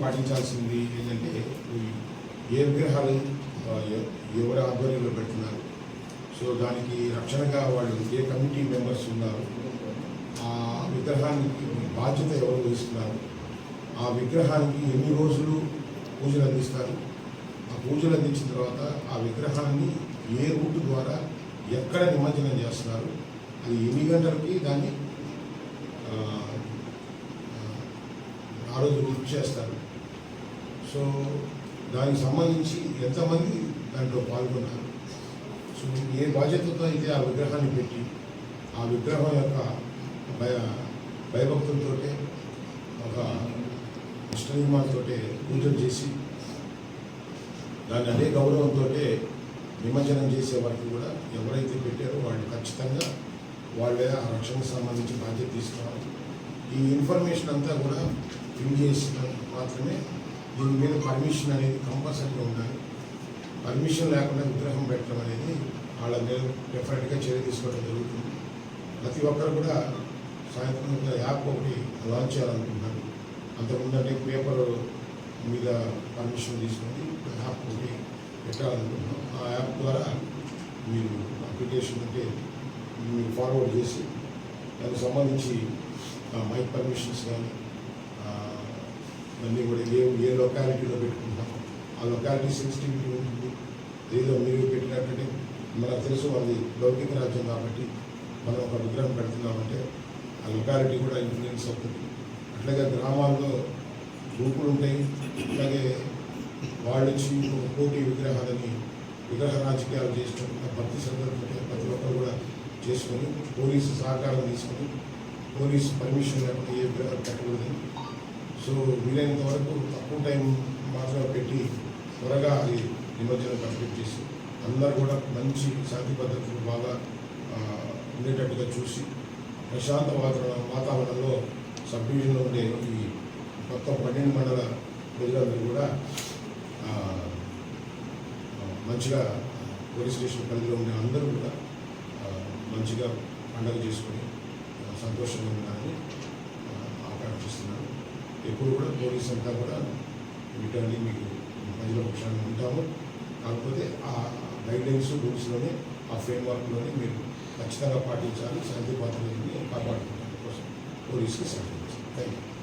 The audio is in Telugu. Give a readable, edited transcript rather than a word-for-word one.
పాటించాల్సింది ఏంటంటే ఏ విగ్రహాలు ఎవరి ఆధ్వర్యంలో పెడుతున్నారు, సో దానికి రక్షణగా వాళ్ళు ఏ కమిటీ మెంబర్స్ ఉన్నారు, ఆ విగ్రహానికి బాధ్యత ఎవరు వహిస్తున్నారు, ఆ విగ్రహానికి ఎన్ని రోజులు పూజలు అందిస్తారు, ఆ పూజలు అందించిన తర్వాత ఆ విగ్రహాన్ని ఏ రూట్ ద్వారా ఎక్కడ నిమజ్జనం చేస్తున్నారు, అది ఎన్ని గంటలకి దాన్ని ఆ రోజు లిఫ్ట్ చేస్తారు, సో దానికి సంబంధించి ఎంతమంది దాంట్లో పాల్గొన్నారు, సో ఏ బాధ్యతతో అయితే ఆ విగ్రహాన్ని పెట్టి ఆ విగ్రహం యొక్క భయభక్తులతో ఒక ఇష్టనియమాలతో పూజలు చేసి దాన్ని అదే గౌరవంతో నిమజ్జనం చేసే వరకు కూడా ఎవరైతే పెట్టారో వాళ్ళు ఖచ్చితంగా వాళ్ళే ఆ రక్షణకు సంబంధించి బాధ్యత తీసుకోవాలి. ఈ ఇన్ఫర్మేషన్ అంతా కూడా ఫిల్ చేసిన మాత్రమే దీని మీద పర్మిషన్ అనేది కంపల్సరీగా ఉండాలి. పర్మిషన్ లేకుండా విగ్రహం పెట్టడం అనేది వాళ్ళ మీద డెఫినెట్గా చర్య తీసుకోవడం జరుగుతుంది. ప్రతి ఒక్కరు కూడా సాయంత్రం యాప్ ఒకటి లాంచ్ చేయాలనుకుంటున్నారు. అంతకుముందు అంటే పేపర్ మీద పర్మిషన్ తీసుకొని యాప్ ఒకటి పెట్టాలనుకుంటున్నాం. ఆ యాప్ ద్వారా మీరు అప్లికేషన్ అంటే మీరు ఫార్వర్డ్ చేసి దానికి సంబంధించి మైక్ పర్మిషన్స్ కానీ అన్నీ కూడా ఏ లొకాలిటీలో పెట్టుకుంటాం, ఆ లొకాలిటీ సెన్సిటివిటీ ఉంటుంది. ఏదో మీరు పెట్టినట్టు మనకు తెలుసు అది లౌకిక రాజ్యం కాబట్టి మనం ఒక విగ్రహం పెడుతున్నామంటే ఆ లొకాలిటీ కూడా ఇన్ఫ్లుయెన్స్ అవుతుంది. అట్లాగే గ్రామాల్లో గ్రూపులు ఉంటాయి, అలాగే వాళ్ళు వచ్చి ఒక పోటీ విగ్రహాలని విగ్రహ రాజకీయాలు చేసడం భక్తి శ్రద్ధలతో ప్రతి ఒక్కరు కూడా చేసుకొని పోలీసు సహకారం తీసుకొని పోలీసు పర్మిషన్ లేకుండా ఏ విగ్రహాలు పెట్టకూడదని, సో వీలైనంత వరకు తక్కువ టైం మాత్రమే పెట్టి త్వరగా అది నిమజ్జనం కంప్లీట్ చేసి అందరూ కూడా మంచి శాంతి పద్ధతులు బాగా ఉండేటట్టుగా చూసి ప్రశాంత వాతావరణంలో సబ్ డివిజన్లో ఉండే ఈ మొత్తం 12 మండల ప్రజలందరూ కూడా మంచిగా పోలీస్ స్టేషన్ పరిధిలో ఉండే అందరూ కూడా మంచిగా పండుగ చేసుకొని సంతోషంగా ఉండాలని ఆకాంక్షిస్తున్నాను. ఎప్పుడు కూడా పోలీస్ అంతా కూడా వీటన్ని మీకు ప్రజల పక్షాన్ని ఉంటాము. కాకపోతే ఆ గైడ్లైన్స్ రూల్స్లోనే ఆ ఫ్రేమ్వర్క్లోనే మీరు ఖచ్చితంగా పాటించాలి. శాంతి భద్రతని కాపాడుకోవడం కోసం పోలీసుకి సహకరించాలి. Thank you.